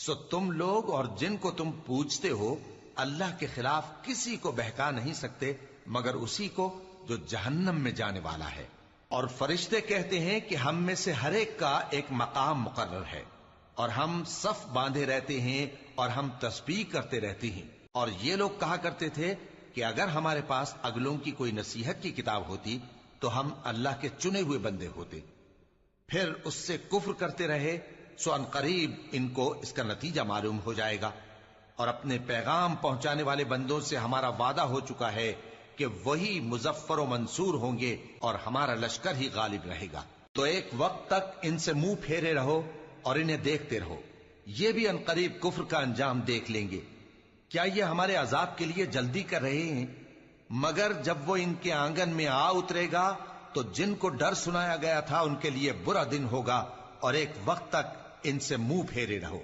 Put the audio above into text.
سو تم لوگ اور جن کو تم پوجتے ہو اللہ کے خلاف کسی کو بہکا نہیں سکتے مگر اسی کو جو جہنم میں جانے والا ہے۔ اور فرشتے کہتے ہیں کہ ہم میں سے ہر ایک کا ایک مقام مقرر ہے، اور ہم صف باندھے رہتے ہیں اور ہم تسبیح کرتے رہتے ہیں۔ اور یہ لوگ کہا کرتے تھے کہ اگر ہمارے پاس اگلوں کی کوئی نصیحت کی کتاب ہوتی تو ہم اللہ کے چنے ہوئے بندے ہوتے، پھر اس سے کفر کرتے رہے، سو ان قریب ان کو اس کا نتیجہ معلوم ہو جائے گا۔ اور اپنے پیغام پہنچانے والے بندوں سے ہمارا وعدہ ہو چکا ہے کہ وہی مظفر و منصور ہوں گے اور ہمارا لشکر ہی غالب رہے گا۔ تو ایک وقت تک ان سے منہ پھیرے رہو اور انہیں دیکھتے رہو، یہ بھی ان قریب کفر کا انجام دیکھ لیں گے۔ کیا یہ ہمارے عذاب کے لیے جلدی کر رہے ہیں؟ مگر جب وہ ان کے آنگن میں آ اترے گا تو جن کو ڈر سنایا گیا تھا ان کے لیے برا دن ہوگا، اور ایک وقت تک ان سے منہ پھیرے رہو۔